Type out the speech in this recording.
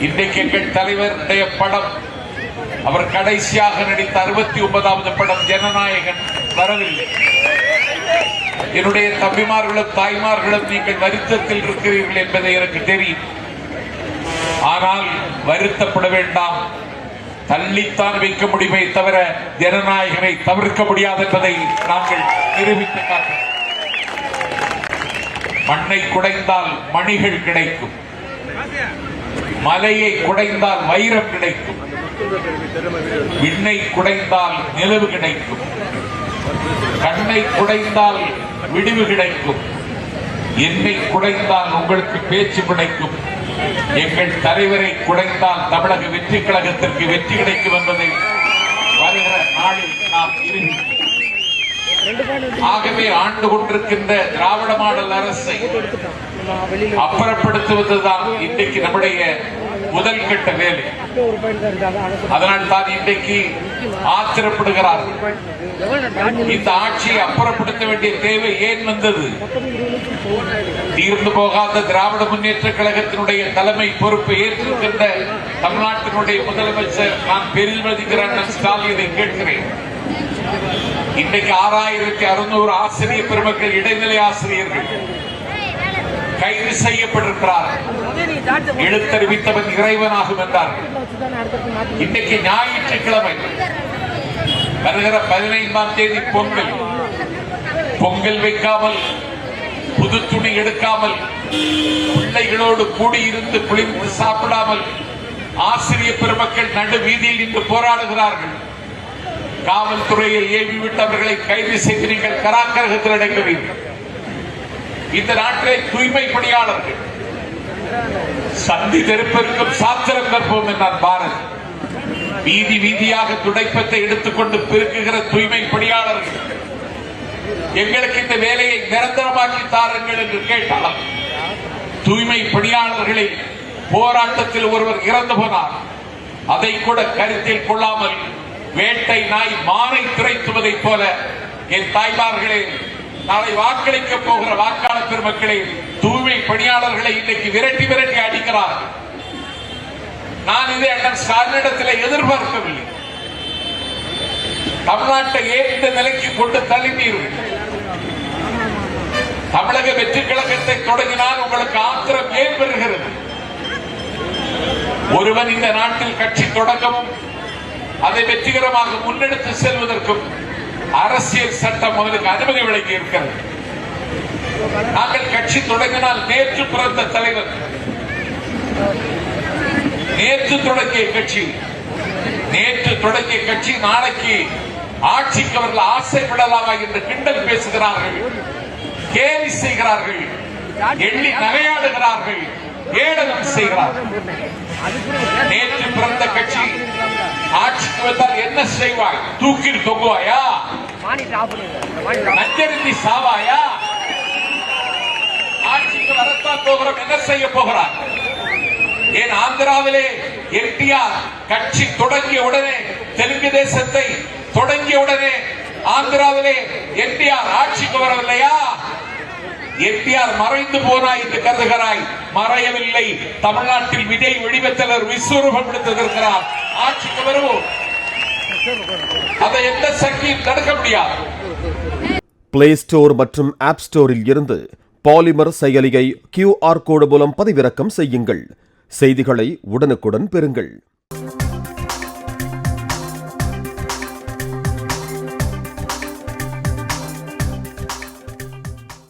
இன்றைக்கு எங்கள் தலைவருடைய படம், அவர் கடைசியாக நடித்த 69வது படம் ஜனநாயகன் வரவில்லை. என்னுடைய தம்பிமார்களும் தாய்மார்களும் நீங்கள் வருத்தத்தில் இருக்கிறீர்கள் என்பதை எனக்கு தெரியும். ஆனால் வருத்தப்பட வேண்டாம். தள்ளித்தான் வைக்க முடியுமே தவிர ஜனநாயகனை தவிர்க்க முடியாது என்பதை நாங்கள் நிரூபித்து காட்டுகிறோம். மண்ணை குடைந்தால் மணிகள் கிடைக்கும், மலையை குடைந்தால் வைரம் கிடைக்கும், விண்ணை குடைந்தால் நிலவு கிடைக்கும், கண்ணை குடைந்தால் விடிவு கிடைக்கும், என்னை குடைந்தால் உங்களுக்கு பேச்சு கிடைக்கும், எங்கள் தலைவரை குடைந்தால் தமிழக வெற்றி கழகத்திற்கு வெற்றி கிடைக்கும் என்பதை வருகிற நாளில் நாம் இருக்கிறோம். ஆகவே ஆண்டு கொண்டிருக்கின்ற திராவிட மாடல் அரசை அப்புறப்படுத்துவதுதான் இன்றைக்கு நம்முடைய முதல் கட்ட வேலை. அதனால் தான் இன்றைக்கு ஆத்திரப்படுகிறார்கள். இந்த ஆட்சியை அப்புறப்படுத்த வேண்டிய தேவை ஏன் வந்தது? தீர்ந்து போகாத திராவிட முன்னேற்ற கழகத்தினுடைய தலைமை பொறுப்பை ஏற்றிருக்கின்ற தமிழ்நாட்டினுடைய முதலமைச்சர் நான் பெருமதிக்கிற ஸ்டாலினை கேட்கிறேன். இன்றைக்கு 6600 ஆசிரியர் பெருமக்கள், இடைநிலை ஆசிரியர்கள் கைது செய்யப்பட்டிருக்கிறார்கள். எழுத்தறிவித்தவன் இறைவனாகும் என்றார்கள். இன்றைக்கு ஞாயிற்றுக்கிழமை வருகிற 15ஆம் தேதி பொங்கல் வைக்காமல், புது துணி எடுக்காமல், பிள்ளைகளோடு கூடியிருந்து குளிர்ந்து சாப்பிடாமல் ஆசிரியர் பெருமக்கள் நடு வீதியில் இன்று போராடுகிறார்கள். காவல்துறையை ஏவிவிட்டு அவர்களை கைது செய்து நீங்கள் கராக்கரகத்தில் அடைக்கிறீர்கள். இந்த நாட்டிலே தூய்மை பணியாளர்கள் சந்தி தெருப்பிற்கும் சாத்திரம் கற்போம் என்றார் பாரதி. வீதி வீதியாக துடைப்பத்தை எடுத்துக்கொண்டு பெருக்குகிற தூய்மை பணியாளர்கள் எங்களுக்கு இந்த வேலையை நிரந்தரமாக்கி தாருங்கள் என்று கேட்டால், தூய்மை பணியாளர்களை போராட்டத்தில் ஒருவர் இறந்து போனார். அதை கூட கருத்தில் கொள்ளாமல் வேட்டை நாய் மானை திரைத்துவதைப் போல என் தாய்மார்களே, நாளை வாக்களிக்க போகிற வாக்காளர் பெருமக்களே, தூய்மை பணியாளர்களை இன்றைக்கு விரட்டி விரட்டி அடிக்கிறார். நான் இதை அண்ணன் ஸ்டாலினிடத்தில் எதிர்பார்க்கவில்லை. தமிழ்நாட்டை ஏன் இந்த நிலைக்கு கொண்டு தள்ளினீர்கள்? தமிழக வெற்றி கழகத்தை தொடங்கினால் உங்களுக்கு ஆத்திரம் ஏன் பெறுகிறது? ஒருவன் இந்த நாட்டில் கட்சி தொடங்கவும் அதை வெற்றிகரமாக முன்னெடுத்து செல்வதற்கும் அரசியல் சட்டம் அவருக்கு அனுமதி வழங்கி இருக்கிறது. நாங்கள் கட்சி தொடங்கினால் நேற்று பிறந்த தலைவர், நேற்று தொடங்கிய கட்சி நாளைக்கு ஆட்சிக்கு அவர்கள் ஆசைப்படலாமா என்று கிண்டல் பேசுகிறார்கள், கேலி செய்கிறார்கள், எண்ணி நகையாடுகிறார்கள், ஏளனம் செய்கிறார்கள். நேற்று பிறந்த கட்சி ஆட்சிக்கு வந்தால் என்ன செய்வாய்? தூக்கில் தொங்குவாயா? நஞ்சரிந்தி சாவாயா? ஆட்சிக்கு வரத்தான் போகிறோம், என்ன செய்ய போகிறார்? ஏன் ஆந்திராவிலே என்டிஆர் கட்சி தொடங்கிய உடனே, தெலுங்கு தேசத்தை தொடங்கிய உடனே ஆந்திராவிலே என்டிஆர் ஆட்சிக்கு வரவில்லையா? என்டிஆர் மறைந்து போனாய் என்று கருதுகிறாய், மறையவில்லை. தமிழ்நாட்டில் விஜய் வெடிவத்தலர் விஸ்வரூபம் எடுத்திருக்கிறார். ஆட்சிக்கு வருவோம், அதை எந்த சக்தியும் தடுக்க முடியாது. பிளே ஸ்டோர் மற்றும் ஆப் ஸ்டோரில் இருந்து பாலிமர் செயலியை QR கோடு மூலம் பதிவிறக்கம் செய்யுங்கள். செய்திகளை உடனுக்குடன் பெறுங்கள்.